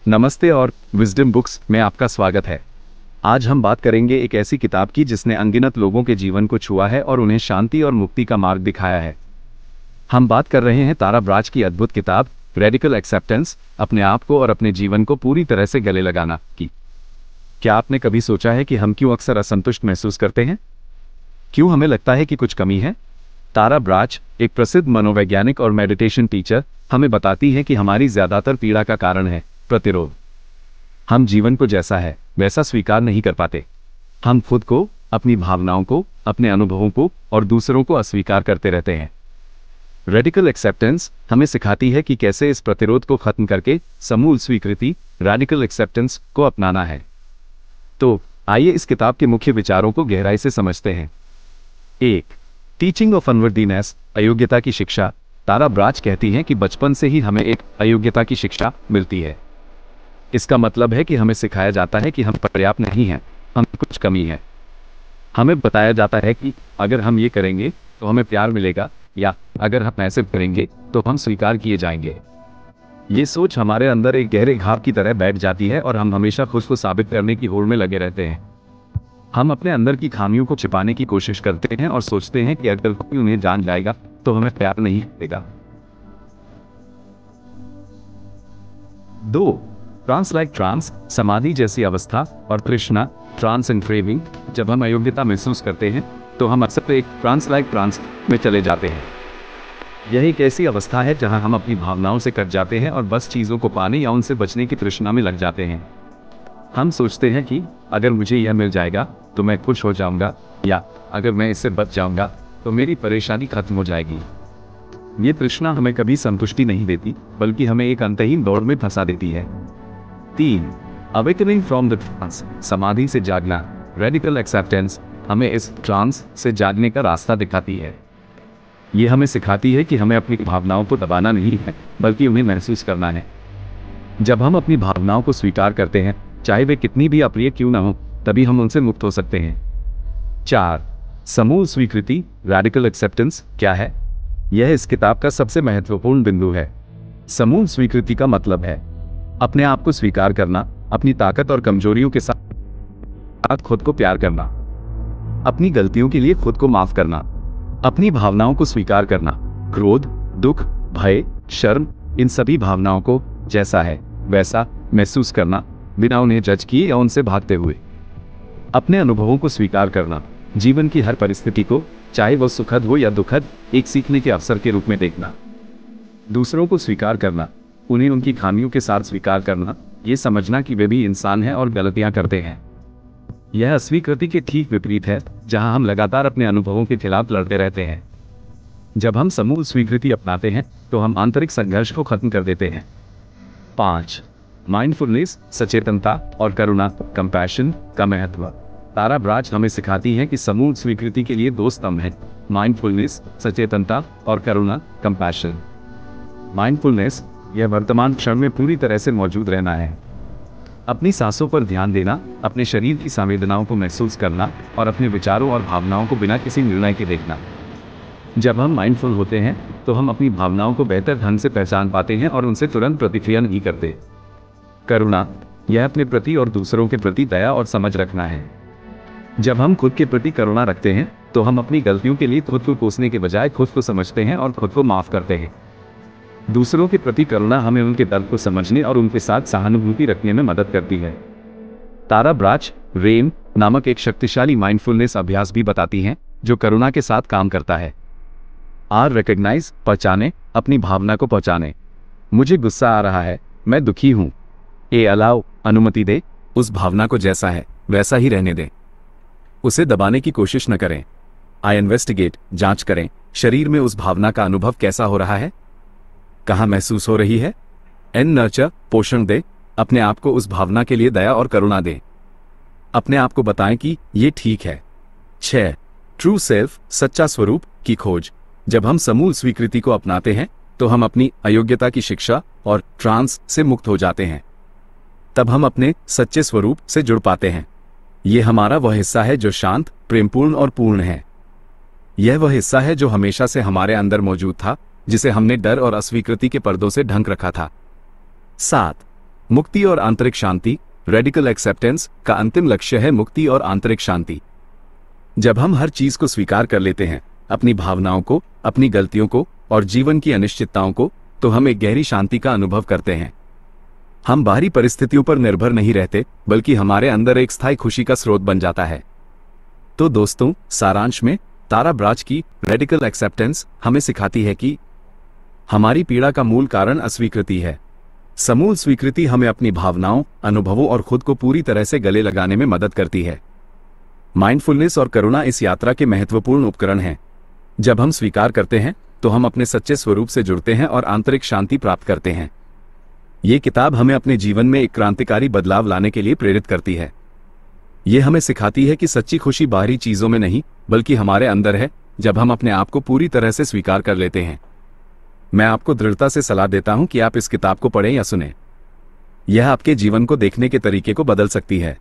नमस्ते और wisdom books में आपका स्वागत है। आज हम बात करेंगे एक ऐसी किताब की जिसने अनगिनत लोगों के जीवन को छुआ है और उन्हें शांति और मुक्ति का मार्ग दिखाया है। हम बात कर रहे हैं तारा ब्राच की अद्भुत किताब रेडिकल एक्सेप्टेंस, अपने आप को और अपने जीवन को पूरी तरह से गले लगाना की। क्या आपने कभी सोचा है कि हम क्यों अक्सर असंतुष्ट महसूस करते हैं? क्यों हमें लगता है कि कुछ कमी है? तारा ब्राच, एक प्रसिद्ध मनोवैज्ञानिक और मेडिटेशन टीचर, हमें बताती है कि हमारी ज्यादातर पीड़ा का कारण है प्रतिरोध। हम जीवन को जैसा है वैसा स्वीकार नहीं कर पाते। हम खुद को, अपनी भावनाओं को, अपने अनुभवों को और दूसरों को अस्वीकार करते रहते हैं। रेडिकल एक्सेप्टेंस हमें सिखाती है कि कैसे इस प्रतिरोध को खत्म करके समूल स्वीकृति, रेडिकल एक्सेप्टेंस को अपनाना है। तो आइए इस किताब के मुख्य विचारों को गहराई से समझते हैं। 1. टीचिंग ऑफ अनवर्दीनेस, अयोग्यता की शिक्षा। तारा ब्राच कहती हैं कि बचपन से ही हमें एक अयोग्यता की शिक्षा मिलती है। इसका मतलब है कि हमें सिखाया जाता है कि हम पर्याप्त नहीं हैं, हम कुछ कमी है। हमें बताया जाता है कि अगर हम ये करेंगे तो हमें प्यार मिलेगा, या अगर हम ऐसे करेंगे तो हम स्वीकार किए जाएंगे। ये सोच हमारे अंदर एक गहरे घाव की तरह बैठ जाती है और हम हमेशा खुद को साबित करने की होड़ में लगे रहते हैं। हम अपने अंदर की खामियों को छिपाने की कोशिश करते हैं और सोचते हैं कि अगर कोई उन्हें जान जाएगा तो हमें प्यार नहीं देगा। 2. ट्रांस लाइक ट्रांस, समाधि जैसी अवस्था और तृष्णा, ट्रांस एंड क्रेविंग। जब हम अयोग्यता महसूस करते हैं तो हम अक्सर एक ट्रांस लाइक ट्रांस में चले जाते हैं। यह एक ऐसी अवस्था है जहां हम अपनी भावनाओं से कट जाते हैं और बस चीज़ों को पाने या उनसे बचने की तृष्णा में लग जाते हैं। हम सोचते हैं कि अगर मुझे यह मिल जाएगा तो मैं खुश हो जाऊंगा, या अगर मैं इससे बच जाऊंगा तो मेरी परेशानी खत्म हो जाएगी। ये तृष्णा हमें कभी संतुष्टि नहीं देती, बल्कि हमें एक अंतहीन दौड़ में फंसा देती है। 3. अवेकनिंग फ्रॉम द ट्रांस, समाधि से जागना। रेडिकल एक्सेप्टेंस हमें इस ट्रांस से जागने का रास्ता दिखाती है। ये हमें सिखाती है कि हमें अपनी भावनाओं को दबाना नहीं है, बल्कि उन्हें महसूस करना है। जब हम अपनी भावनाओं को स्वीकार करते हैं, चाहे वे कितनी भी अप्रिय क्यों ना हो, तभी हम उनसे मुक्त हो सकते हैं। 4. समूल स्वीकृति, रेडिकल एक्सेप्टेंस क्या है? यह इस किताब का सबसे महत्वपूर्ण बिंदु है। समूल स्वीकृति का मतलब है अपने आप को स्वीकार करना, अपनी ताकत और कमजोरियों के साथ खुद को प्यार करना, अपनी गलतियों के लिए खुद को माफ करना, अपनी भावनाओं को स्वीकार करना, क्रोध, दुख, भय, शर्म, इन सभी भावनाओं को जैसा है वैसा महसूस करना, बिना उन्हें जज किए या उनसे भागते हुए। अपने अनुभवों को स्वीकार करना, जीवन की हर परिस्थिति को, चाहे वह सुखद हो या दुखद, एक सीखने के अवसर के रूप में देखना। दूसरों को स्वीकार करना, उन्हें उनकी खामियों के साथ स्वीकार करना, ये समझना कि वे भी इंसान हैं और गलतियां करते हैं। यह अस्वीकृति के ठीक विपरीत है, जहां हम लगातार अपने अनुभवों के खिलाफ लड़ते रहते हैं। जब हम समूल स्वीकृति अपनाते हैं तो हम आंतरिक संघर्ष को खत्म कर देते हैं। 5. माइंडफुलनेस, सचेतनता और करुणा, कंपैशन का महत्व। तारा ब्राच हमें सिखाती है कि समूल स्वीकृति के लिए 2 स्तंभ हैं: माइंडफुलनेस, सचेतनता, और करुणा, कंपैशन। माइंडफुलनेस, यह वर्तमान क्षण में पूरी तरह से मौजूद रहना है। अपनी सांसों पर ध्यान देना, अपने शरीर की संवेदनाओं को महसूस करना और अपने विचारों और भावनाओं को बिना किसी निर्णय के देखना। जब हम माइंडफुल होते हैं तो हम अपनी भावनाओं को बेहतर ढंग से पहचान पाते हैं और उनसे तुरंत प्रतिक्रिया नहीं करते। करुणा, यह अपने प्रति और दूसरों के प्रति दया और समझ रखना है। जब हम खुद के प्रति करुणा रखते हैं तो हम अपनी गलतियों के लिए खुद को कोसने के बजाय खुद को समझते हैं और खुद को माफ करते हैं। दूसरों के प्रति करुणा हमें उनके दर्द को समझने और उनके साथ सहानुभूति रखने में मदद करती है। तारा ब्राच रेम नामक एक शक्तिशाली माइंडफुलनेस अभ्यास भी बताती हैं जो करुणा के साथ काम करता है। रिकॉग्नाइज, पहचाने, अपनी भावना को पहचाने। मुझे गुस्सा आ रहा है, मैं दुखी हूं। अलाउ, अनुमति दे, उस भावना को जैसा है वैसा ही रहने दें। उसे दबाने की कोशिश न करें। इन्वेस्टिगेट, जांच करें, शरीर में उस भावना का अनुभव कैसा हो रहा है, कहां महसूस हो रही है। नर्चर, पोषण दे, अपने आप को उस भावना के लिए दया और करुणा दें। अपने आप को बताएं कि ये ठीक है। 6. ट्रू सेल्फ, सच्चा स्वरूप की खोज। जब हम समूल स्वीकृति को अपनाते हैं तो हम अपनी अयोग्यता की शिक्षा और ट्रांस से मुक्त हो जाते हैं। तब हम अपने सच्चे स्वरूप से जुड़ पाते हैं। ये हमारा वह हिस्सा है जो शांत, प्रेमपूर्ण और पूर्ण है। यह वह हिस्सा है जो हमेशा से हमारे अंदर मौजूद था, जिसे हमने डर और अस्वीकृति के पर्दों से ढक रखा था। 7. मुक्ति और आंतरिक शांति। रेडिकल एक्सेप्टेंस का अंतिम लक्ष्य है मुक्ति और आंतरिक शांति। जब हम हर चीज को स्वीकार कर लेते हैं, अपनी भावनाओं को, अपनी गलतियों को और जीवन की अनिश्चितताओं को, तो हम एक गहरी शांति का अनुभव करते हैं। हम बाहरी परिस्थितियों पर निर्भर नहीं रहते, बल्कि हमारे अंदर एक स्थायी खुशी का स्रोत बन जाता है। तो दोस्तों, सारांश में तारा ब्राच की रेडिकल एक्सेप्टेंस हमें सिखाती है कि हमारी पीड़ा का मूल कारण अस्वीकृति है। समूल स्वीकृति हमें अपनी भावनाओं, अनुभवों और खुद को पूरी तरह से गले लगाने में मदद करती है। माइंडफुलनेस और करुणा इस यात्रा के महत्वपूर्ण उपकरण हैं। जब हम स्वीकार करते हैं तो हम अपने सच्चे स्वरूप से जुड़ते हैं और आंतरिक शांति प्राप्त करते हैं। ये किताब हमें अपने जीवन में एक क्रांतिकारी बदलाव लाने के लिए प्रेरित करती है। ये हमें सिखाती है कि सच्ची खुशी बाहरी चीजों में नहीं, बल्कि हमारे अंदर है, जब हम अपने आप को पूरी तरह से स्वीकार कर लेते हैं। मैं आपको दृढ़ता से सलाह देता हूं कि आप इस किताब को पढ़ें या सुनें। यह आपके जीवन को देखने के तरीके को बदल सकती है।